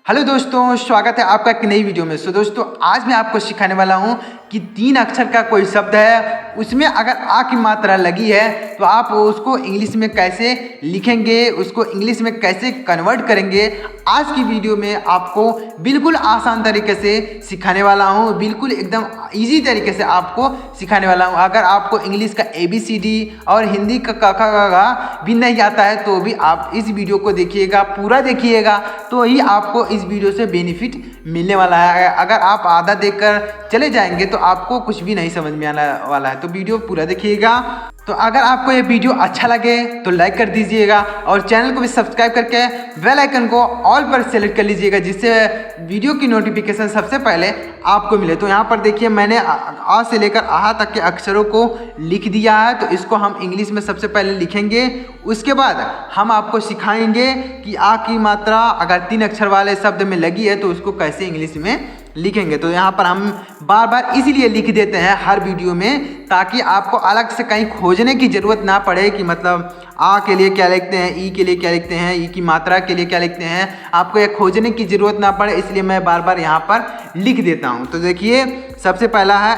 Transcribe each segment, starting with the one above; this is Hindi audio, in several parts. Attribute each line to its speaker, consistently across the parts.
Speaker 1: हेलो दोस्तों, स्वागत है आपका एक नई वीडियो में। दोस्तों आज मैं आपको सिखाने वाला हूं कि 3 अक्षर का कोई शब्द है, उसमें अगर आ की मात्रा लगी है तो आप उसको इंग्लिश में कैसे लिखेंगे, उसको इंग्लिश में कैसे कन्वर्ट करेंगे। आज की वीडियो में आपको बिल्कुल आसान तरीके से सिखाने वाला हूं, बिल्कुल एकदम इजी तरीके से आपको सिखाने वाला हूं। अगर आपको इंग्लिश का ABCD और हिंदी का क ख ग घ भी नहीं आता है तो भी आप इस वीडियो को देखिएगा, पूरा देखिएगा तो ही आपको इस वीडियो से बेनिफिट मिलने वाला है। अगर आप आधा देखकर चले जाएंगे तो आपको कुछ भी नहीं समझ में आने वाला है, तो वीडियो पूरा देखिएगा। तो अगर आपको ये वीडियो अच्छा लगे तो लाइक कर दीजिएगा और चैनल को भी सब्सक्राइब करके बेल आइकन को ऑल पर सेलेक्ट कर लीजिएगा, जिससे वीडियो की नोटिफिकेशन सबसे पहले आपको मिले। तो यहाँ पर देखिए मैंने आ से लेकर आहा तक के अक्षरों को लिख दिया है, तो इसको हम इंग्लिश में सबसे पहले लिखेंगे। उसके बाद हम आपको सिखाएंगे कि आ की मात्रा अगर 3 अक्षर वाले शब्द में लगी है तो उसको कैसे इंग्लिश में लिखेंगे। तो यहाँ पर हम बार बार इसीलिए लिख देते हैं हर वीडियो में, ताकि आपको अलग से कहीं खोजने की ज़रूरत ना पड़े कि मतलब आ के लिए क्या लिखते हैं, ई के लिए क्या लिखते हैं, ई की मात्रा के लिए क्या लिखते हैं। आपको ये खोजने की ज़रूरत ना पड़े, इसलिए मैं बार बार यहाँ पर लिख देता हूँ। तो देखिए सबसे पहला है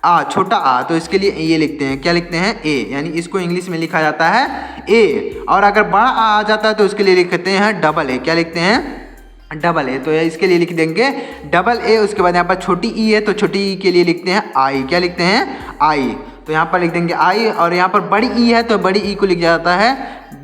Speaker 1: आ, छोटा आ, तो इसके लिए ये लिखते हैं, क्या लिखते हैं, ए, यानी इसको इंग्लिश में लिखा जाता है ए। और अगर बड़ा आ जाता है तो उसके लिए लिखते हैं डबल ए, क्या लिखते हैं, डबल ए। तो इसके लिए लिख देंगे डबल ए। उसके बाद यहाँ पर छोटी ई है तो छोटी ई के लिए लिखते हैं आई, क्या लिखते हैं, आई। तो यहाँ पर लिख देंगे आई। और यहाँ पर बड़ी ई है तो बड़ी ई को लिखा जाता है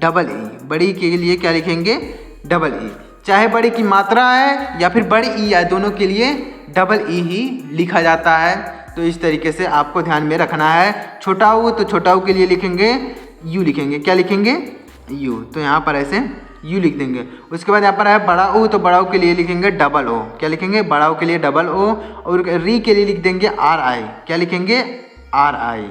Speaker 1: डबल ई, बड़ी के लिए क्या लिखेंगे, डबल ई। चाहे बड़ी की मात्रा है या फिर बड़ी ई है, दोनों के लिए डबल ई ही लिखा जाता है। तो इस तरीके से आपको ध्यान में रखना है। छोटा ऊ तो छोटा ऊ के लिए लिखेंगे यू, लिखेंगे, क्या लिखेंगे, यू। तो यहाँ पर ऐसे यू लिख देंगे। उसके बाद यहाँ पर है बड़ा ओ, तो बड़ा ओ के लिए लिखेंगे डबल ओ, क्या लिखेंगे, बड़ा ओ के लिए डबल ओ। और री के लिए लिख देंगे आर आई, क्या लिखेंगे, आर आई।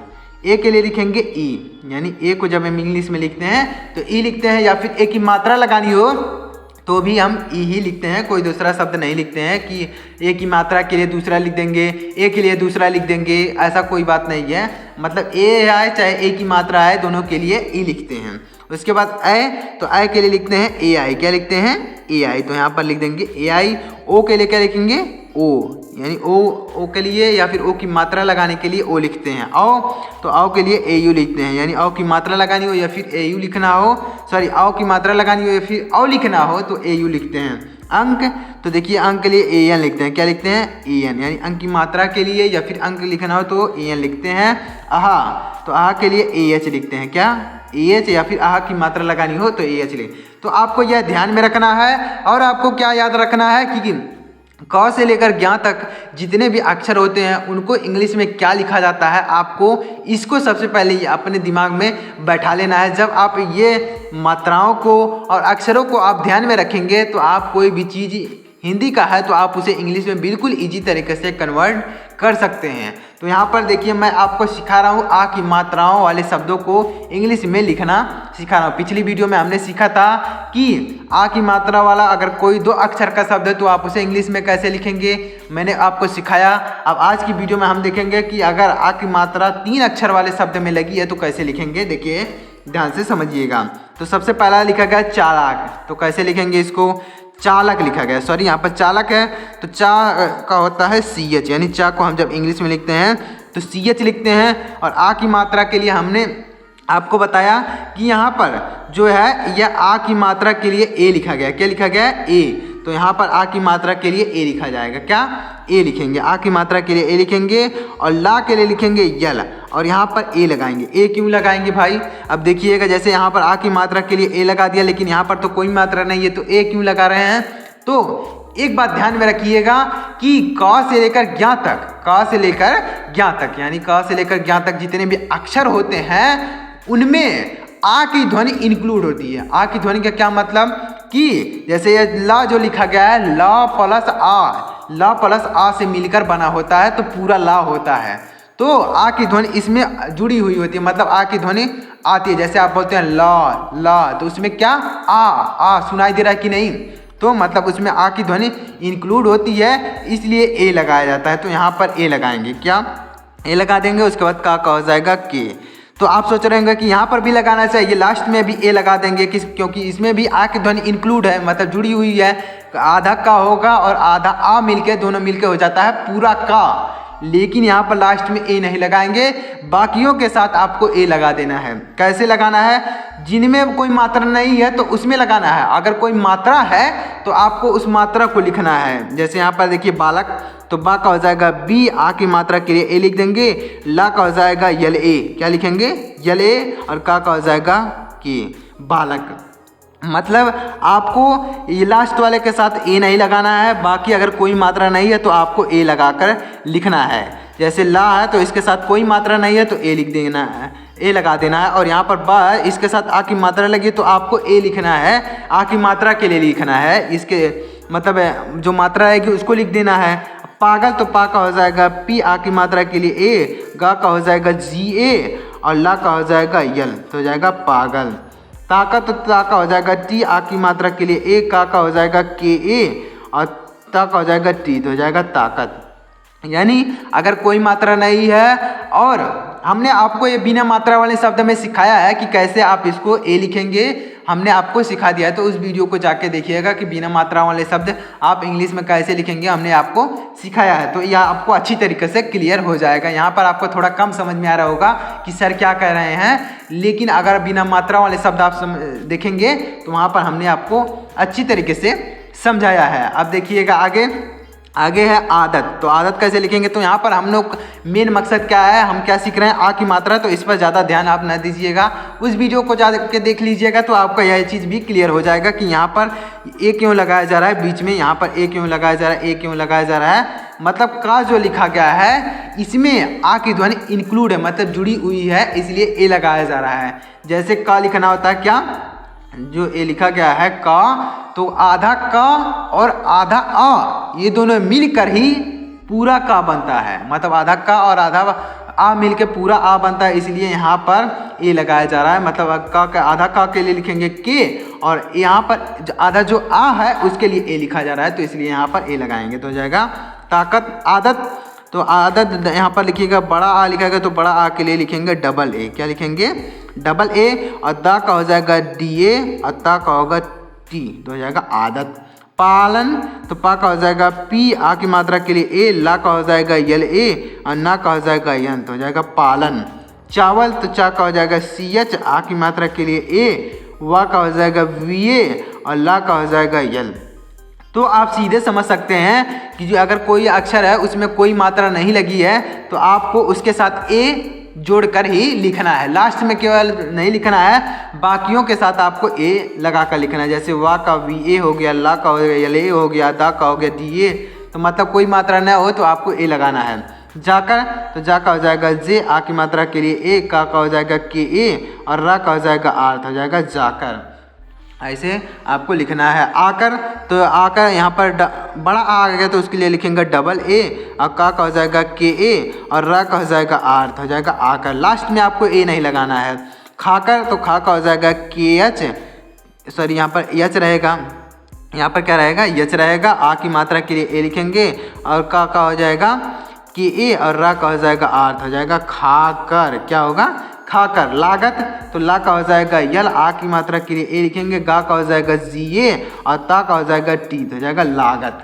Speaker 1: ए के लिए लिखेंगे ई, यानी ए को जब हम इंग्लिश में लिखते हैं तो ई लिखते हैं, या फिर ए की मात्रा लगानी हो तो भी हम ई ही लिखते हैं, कोई दूसरा शब्द नहीं लिखते हैं कि ए की मात्रा के लिए दूसरा लिख देंगे, ए के लिए दूसरा लिख देंगे, ऐसा कोई बात नहीं है। मतलब ए आए चाहे ए की मात्रा आए, दोनों के लिए ई लिखते हैं। उसके बाद ए, तो ए के लिए लिखते हैं ए आई, क्या लिखते हैं, ए आई। तो यहाँ पर लिख देंगे ए आई। ओ के लिए क्या लिखेंगे, ओ, यानी ओ के लिए या फिर ओ की मात्रा लगाने के लिए ओ लिखते हैं। आओ, तो आओ के लिए ए यू लिखते हैं, यानी आओ की मात्रा लगानी हो या फिर ए यू लिखना हो, सॉरी आओ की मात्रा लगानी हो या फिर आओ लिखना हो तो ए यू लिखते हैं। अंक, तो देखिए अंक के लिए ए एन लिखते हैं, क्या लिखते हैं, ए एन, यानी अंक की मात्रा के लिए या फिर अंक लिखना हो तो ए एन लिखते हैं। आहा, तो आहा के लिए ए एच लिखते हैं, क्या, ए एच, या फिर आहा की मात्रा लगानी हो तो ए एच लिख। तो आपको यह ध्यान में रखना है। और आपको क्या याद रखना है कि क से लेकर ज्ञ तक जितने भी अक्षर होते हैं उनको इंग्लिश में क्या लिखा जाता है, आपको इसको सबसे पहले अपने दिमाग में बैठा लेना है। जब आप ये मात्राओं को और अक्षरों को आप ध्यान में रखेंगे तो आप कोई भी चीज़ हिंदी का है तो आप उसे इंग्लिश में बिल्कुल इजी तरीके से कन्वर्ट कर सकते हैं। तो यहाँ पर देखिए मैं आपको सिखा रहा हूँ आ की मात्राओं वाले शब्दों को इंग्लिश में लिखना सिखा रहा हूँ। पिछली वीडियो में हमने सीखा था कि आ की मात्रा वाला अगर कोई 2 अक्षर का शब्द है तो आप उसे इंग्लिश में कैसे लिखेंगे, मैंने आपको सिखाया। अब आज की वीडियो में हम देखेंगे कि अगर आ की मात्रा 3 अक्षर वाले शब्द में लगी है तो कैसे लिखेंगे। देखिए ध्यान से समझिएगा। तो सबसे पहला लिखा गया चालाक, तो कैसे लिखेंगे इसको, चालक लिखा गया, सॉरी यहाँ पर चालक है तो चा का होता है सी एच, यानी चा को हम जब इंग्लिश में लिखते हैं तो सी एच लिखते हैं। और आ की मात्रा के लिए हमने आपको बताया कि यहाँ पर जो है यह आ की मात्रा के लिए ए लिखा गया, क्या लिखा गया, ए। तो यहाँ पर आ की मात्रा के लिए ए लिखा जाएगा, क्या, ए लिखेंगे, आ की मात्रा के लिए ए लिखेंगे। और ला के लिए लिखेंगे यल, और यहाँ पर ए लगाएंगे। ए क्यों लगाएंगे भाई, अब देखिएगा, जैसे यहाँ पर आ की मात्रा के लिए ए लगा दिया लेकिन यहाँ पर तो कोई मात्रा नहीं है तो ए क्यों लगा रहे हैं। तो एक बात ध्यान में रखिएगा कि क से लेकर ज्ञ तक, क से लेकर ज्ञ तक, यानी क से लेकर ज्ञ तक जितने भी अक्षर होते हैं उनमें आ की ध्वनि इंक्लूड होती है। आ की ध्वनि का क्या मतलब कि जैसे ये ला जो लिखा गया है, ला प्लस आ, ला प्लस आ से मिलकर बना होता है तो पूरा ला होता है। तो आ की ध्वनि इसमें जुड़ी हुई होती है, मतलब आ की ध्वनि आती है। जैसे आप बोलते हैं ला ला, तो उसमें क्या आ सुनाई दे रहा है कि नहीं, तो मतलब उसमें आ की ध्वनि इंक्लूड होती है, इसलिए ए लगाया जाता है। तो यहाँ पर ए लगाएंगे, क्या, ए लगा देंगे। उसके बाद का हो जाएगा के। तो आप सोच रहे होंगे कि यहाँ पर भी लगाना चाहिए, लास्ट में भी ए लगा देंगे क्योंकि इसमें भी आ की ध्वनि इंक्लूड है, मतलब जुड़ी हुई है। आधा का होगा और आधा आ मिलके दोनों मिलके हो जाता है पूरा का, लेकिन यहाँ पर लास्ट में ए नहीं लगाएंगे, बाकियों के साथ आपको ए लगा देना है। कैसे लगाना है? जिनमें कोई मात्रा नहीं है तो उसमें लगाना है, अगर कोई मात्रा है तो आपको उस मात्रा को लिखना है। जैसे यहाँ पर देखिए बालक, तो बा का हो जाएगा बी, आ की मात्रा के लिए ए लिख देंगे, ला का हो जाएगा यल ए, क्या लिखेंगे? यल ए, और का हो जाएगा के, बालक। मतलब आपको ये लास्ट वाले के साथ ए नहीं लगाना है, बाकी अगर कोई मात्रा नहीं है तो आपको ए लगाकर लिखना है। जैसे ला है तो इसके साथ कोई मात्रा नहीं है तो ए लिख देना है, ए लगा देना है। और यहाँ पर बा है, इसके साथ आ की मात्रा लगी तो आपको ए लिखना है, आ की मात्रा के लिए लिखना है, इसके मतलब जो मात्रा आएगी उसको लिख देना है। पागल, तो पा का हो जाएगा पी, आ की मात्रा के लिए ए, गा का हो जाएगा जी ए, और ला का हो जाएगा यल, तो हो जाएगा पागल। ताकत, तो ता का हो जाएगा टी, आ की मात्रा के लिए ए, का हो जाएगा के ए, और ता का हो जाएगा टी, तो हो जाएगा ताकत। यानी अगर कोई मात्रा नहीं है, और हमने आपको ये बिना मात्रा वाले शब्द में सिखाया है कि कैसे आप इसको ए लिखेंगे, हमने आपको सिखा दिया है। तो उस वीडियो को जाके देखिएगा कि बिना मात्रा वाले शब्द आप इंग्लिश में कैसे लिखेंगे, हमने आपको सिखाया है। तो यह आपको अच्छी तरीके से क्लियर हो जाएगा। यहाँ पर आपको थोड़ा कम समझ में आ रहा होगा कि सर क्या कह रहे हैं, लेकिन अगर बिना मात्रा वाले शब्द आप देखेंगे तो वहाँ पर हमने आपको अच्छी तरीके से समझाया है। अब देखिएगा आगे है आदत। तो आदत कैसे लिखेंगे? तो यहाँ पर हम लोग मेन मकसद क्या है, हम क्या सीख रहे हैं, आ की मात्रा, तो इस पर ज़्यादा ध्यान आप न दीजिएगा, उस वीडियो को जाके देख लीजिएगा तो आपका यह चीज़ भी क्लियर हो जाएगा कि यहाँ पर ए क्यों लगाया जा रहा है, बीच में यहाँ पर ए क्यों लगाया जा रहा है, ए क्यों लगाया जा रहा है। मतलब का जो लिखा गया है इसमें आ की ध्वनि इंक्लूड है, मतलब जुड़ी हुई है, इसलिए ए लगाया जा रहा है। जैसे का लिखना होता है क्या, जो ए लिखा गया है का, तो आधा का और आधा आ ये दोनों मिलकर ही पूरा का बनता है, मतलब आधा का और आधा आ मिलकर पूरा आ बनता है, इसलिए यहाँ पर ए लगाया जा रहा है। मतलब का आधा का के लिए लिखेंगे के, और यहाँ पर आधा जो आ है उसके लिए ए लिखा जा रहा है, तो इसलिए यहाँ पर ए लगाएंगे, तो हो जाएगा ताकत। आदत, तो आदत यहाँ पर लिखिएगा बड़ा आ लिखेगा, तो बड़ा आ के लिए लिखेंगे डबल ए, क्या लिखेंगे? डबल ए, और दा का हो जाएगा डी ए, और ता का होगा टी, तो हो जाएगा आदत। पालन, तो पा का हो जाएगा पी, आ की मात्रा के लिए ए, ला का हो जाएगा यल ए, और ना का हो जाएगा यन, तो हो जाएगा पालन। चावल, तो चा का हो जाएगा सी एच, आ की मात्रा के लिए ए, वा का हो जाएगा वी ए, और ला का हो जाएगा यल। तो आप सीधे समझ सकते हैं कि जो अगर कोई अक्षर है उसमें कोई मात्रा नहीं लगी है तो आपको उसके साथ ए जोड़कर ही लिखना है, लास्ट में केवल नहीं लिखना है, बाकियों के साथ आपको ए लगा कर लिखना है। जैसे वा का वी ए हो गया, ला का हो गया यल ए हो गया, दा का हो गया डी ए, तो मतलब कोई मात्रा न हो तो आपको ए लगाना है। जाकर, तो जा का हो जाएगा जे, आ की मात्रा के लिए ए, का हो जाएगा के ए, और रा का हो जाएगा आर, हो जाएगा जाकर। ऐसे आपको लिखना है। आकर, तो आकर यहाँ पर बड़ा आ गया तो उसके लिए लिखेंगे डबल ए, और का हो जाएगा के ए, और रा का हो जाएगा आर, हो जाएगा आकर। लास्ट में आपको ए नहीं लगाना है। खाकर, तो खा का हो जाएगा के एच, सॉरी यहाँ पर एच रहेगा, यहाँ पर क्या रहेगा, यच रहेगा। आ की मात्रा के लिए ए लिखेंगे, और का हो जाएगा के ए, और रा का हो जाएगा आर, हो जाएगा खाकर। क्या होगा? खाकर। लागत, तो ला का हो जाएगा यल, आ की मात्रा के लिए ए लिखेंगे, गा का हो जाएगा जी ए, और ता का हो जाएगा टी, हो जाएगा लागत।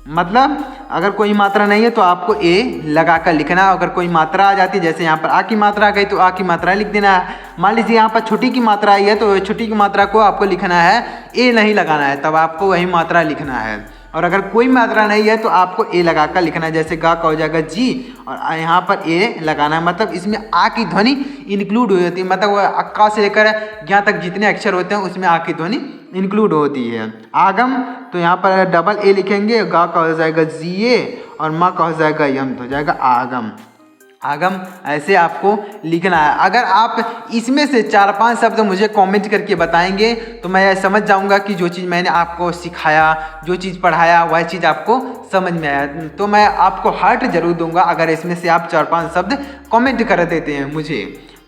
Speaker 1: मतलब अगर कोई मात्रा नहीं है तो आपको ए लगाकर लिखना है। अगर कोई मात्रा आ जाती है, जैसे यहाँ पर आ की मात्रा आ गई तो आ की मात्रा लिख देना है। मान लीजिए यहाँ पर छोटी की मात्रा आई है तो छोटी की मात्रा को आपको लिखना है, ए नहीं लगाना है, तब आपको वही मात्रा लिखना है। और अगर कोई मात्रा नहीं है तो आपको ए लगाकर लिखना है। जैसे गा का हो जाएगा जी, और यहाँ पर ए लगाना है। मतलब इसमें आ की ध्वनि इंक्लूड हो जाती है, मतलब अक्का से लेकर ज्ञा तक जितने अक्षर होते हैं उसमें आ की ध्वनि इंक्लूड होती है। आगम, तो यहाँ पर डबल ए लिखेंगे, गा का हो जाएगा जी ए, और माँ का हो जाएगा यम, तो हो जाएगा आगम। आगम ऐसे आपको लिखना है। अगर आप इसमें से 4-5 शब्द मुझे कमेंट करके बताएंगे तो मैं समझ जाऊंगा कि जो चीज़ मैंने आपको सिखाया, जो चीज़ पढ़ाया, वह चीज़ आपको समझ में आया। तो मैं आपको हार्ट जरूर दूंगा अगर इसमें से आप 4-5 शब्द कमेंट कर देते हैं मुझे।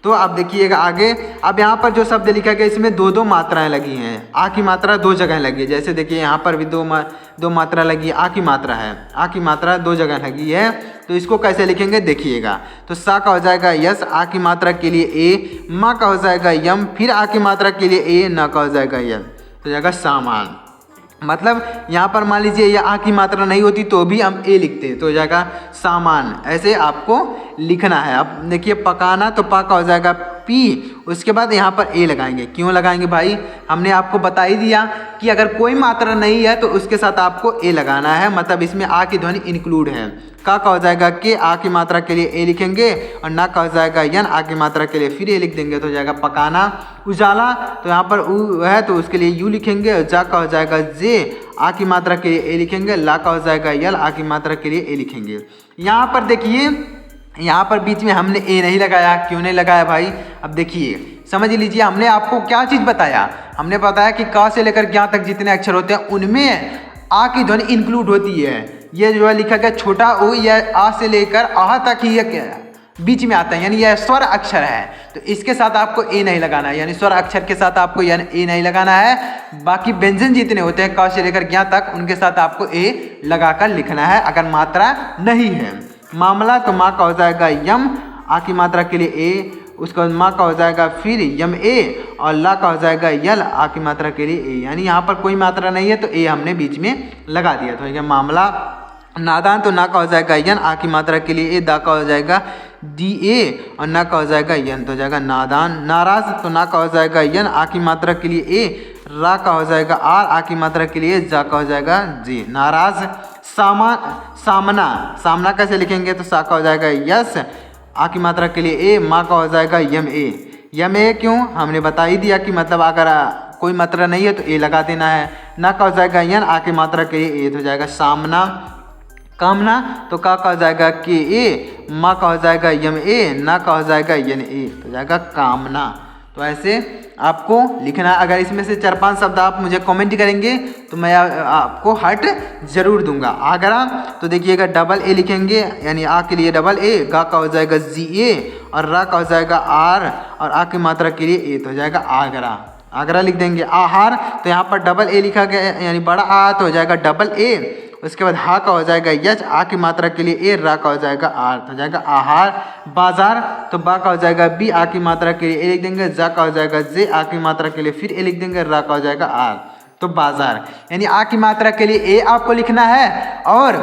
Speaker 1: तो आप देखिएगा आगे, अब यहाँ पर जो शब्द लिखा गया इसमें दो दो मात्राएं लगी हैं। आ की मात्रा दो जगह लगी है, जैसे देखिए यहाँ पर भी दो मात्रा लगी है, आ की मात्रा है, आ की मात्रा दो जगह लगी है। तो इसको कैसे लिखेंगे देखिएगा, तो सा का हो जाएगा यस, आ की मात्रा के लिए ए, मा का हो जाएगा यम, फिर आ की मात्रा के लिए ए, ना का हो जाएगा यम, तो जाएगा सामान। मतलब यहाँ पर मान लीजिए ये आ की मात्रा नहीं होती तो भी हम ए लिखते हैं, तो हो जाएगा सामान। ऐसे आपको लिखना है। अब देखिए पकाना, तो पा का हो जाएगा पी, उसके बाद यहाँ पर ए लगाएंगे। क्यों लगाएंगे भाई, हमने आपको बता ही दिया कि अगर कोई मात्रा नहीं है तो उसके साथ आपको ए लगाना है, मतलब इसमें आ की ध्वनि इंक्लूड है। का हो जाएगा के, आ की मात्रा के लिए ए लिखेंगे, और ना का हो जाएगा यन, आ की मात्रा के लिए फिर ए लिख देंगे, तो हो जाएगा पकाना। उजाला, तो यहाँ पर उ है तो उसके लिए यू लिखेंगे, और जा का हो जाएगा जे, आ की मात्रा के लिए ए लिखेंगे, ला का हो जाएगा यल, आ की मात्रा के लिए ए लिखेंगे। यहाँ पर देखिए, यहाँ पर बीच में हमने ए नहीं लगाया। क्यों नहीं लगाया भाई, अब देखिए समझ लीजिए, हमने आपको क्या चीज़ बताया, हमने बताया कि का से लेकर ज्ञा तक जितने अक्षर होते हैं उनमें आ की ध्वनि इंक्लूड होती है। ये जो है लिखा गया छोटा ओ, यह आ से लेकर आह तक ही बीच में आता है, यानी यह स्वर अक्षर है, तो इसके साथ आपको ए नहीं लगाना है, यानी स्वर अक्षर के साथ आपको यानी ए नहीं लगाना है। बाकी व्यंजन जितने होते हैं क से लेकर ज्ञा तक उनके साथ आपको ए लगाकर लिखना है अगर मात्रा नहीं है। मामला, तो माँ का हो जाएगा यम, आ की मात्रा के लिए ए, उसके बाद माँ का हो जाएगा फिर यम ए, और ला का हो जाएगा यल, आ की मात्रा के लिए ए, यानी यहाँ पर कोई मात्रा नहीं है तो ए हमने बीच में लगा दिया। तो ये मामला। नादान, तो ना का हो जाएगा यन, आ की मात्रा के लिए ए, दा का हो जाएगा डी ए, और ना का हो जाएगा यन, तो हो जाएगा नादान। नाराज, तो ना का हो जाएगा यन, आ की मात्रा के लिए ए, रा का हो जाएगा आर, आ की मात्रा के लिए जा का हो जाएगा जी, नाराज। सामना, सामना कैसे लिखेंगे, तो सा का हो जाएगा यस, आ की मात्रा के लिए ए, माँ का हो जाएगा यम ए। यम ए क्यों, हमने बता ही दिया कि मतलब अगर कोई मात्रा नहीं है तो ए लगा देना है। ना का हो जाएगा यन, आ की मात्रा के लिए ए, तो हो जाएगा सामना। कामना, तो का हो जाएगा के ए, माँ का हो जाएगा यम ए, ना का हो जाएगा यन ए, तो हो जाएगा कामना। तो ऐसे आपको लिखना है। अगर इसमें से 4-5 शब्द आप मुझे कमेंट करेंगे तो मैं आपको हट जरूर दूंगा। आगरा, तो देखिएगा डबल ए लिखेंगे, यानी आ के लिए डबल ए, गा का हो जाएगा जी ए, और रा का हो जाएगा आर, और आ की मात्रा के लिए ए, तो हो जाएगा आगरा। आगरा लिख देंगे। आहार, तो यहाँ पर डबल ए लिखा गया यानी बड़ा आ, तो हो जाएगा डबल ए, उसके बाद हा का हो जाएगा यच, आ की मात्रा के लिए ए, रा का हो जाएगा आर, तो हो जाएगा आहार। बाजार, तो बा का हो जाएगा बी, आ की मात्रा के लिए ए लिख देंगे, जा का हो जाएगा जे, आ की मात्रा के लिए फिर ए लिख देंगे, रा का हो जाएगा आर, तो बाजार। यानी आ की मात्रा के लिए ए आपको लिखना है, और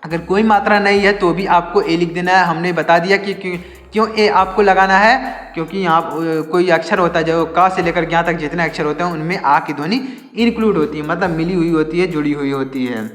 Speaker 1: अगर कोई मात्रा नहीं है तो भी आपको ए लिख देना है। हमने बता दिया कि क्यों ए आपको लगाना है, क्योंकि यहाँ कोई अक्षर होता है जो का से लेकर ज्ञा तक जितने अक्षर होते हैं उनमें आ की ध्वनि इंक्लूड होती है, मतलब मिली हुई होती है, जुड़ी हुई होती है।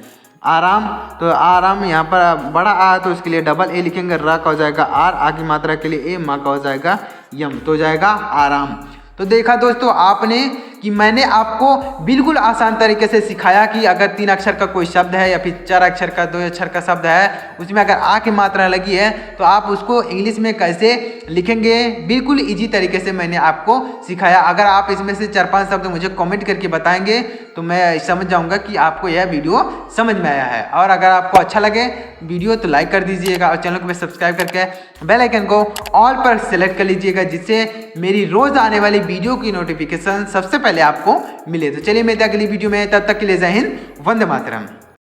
Speaker 1: आराम, तो आराम यहाँ पर बड़ा आ तो उसके लिए डबल ए लिखेंगे, रा का हो जाएगा आर, आ की मात्रा के लिए ए, मा का हो जाएगा यम, तो हो जाएगा आराम। तो देखा दोस्तों आपने कि मैंने आपको बिल्कुल आसान तरीके से सिखाया कि अगर 3 अक्षर का कोई शब्द है या फिर 4 अक्षर का 2 अक्षर का शब्द है, उसमें अगर आ की मात्रा लगी है तो आप उसको इंग्लिश में कैसे लिखेंगे, बिल्कुल इजी तरीके से मैंने आपको सिखाया। अगर आप इसमें से 4-5 शब्द मुझे कमेंट करके बताएंगे तो मैं समझ जाऊंगा कि आपको यह वीडियो समझ में आया है। और अगर आपको अच्छा लगे वीडियो तो लाइक कर दीजिएगा, और चैनल को सब्सक्राइब करके बेल आइकन को ऑल पर सेलेक्ट कर लीजिएगा, जिससे मेरी रोज आने वाली वीडियो की नोटिफिकेशन सबसे पहले आपको मिले। तो चलिए मिलते हैं अगली वीडियो में, तब तक के लिए जय हिंद, वंदे मातरम।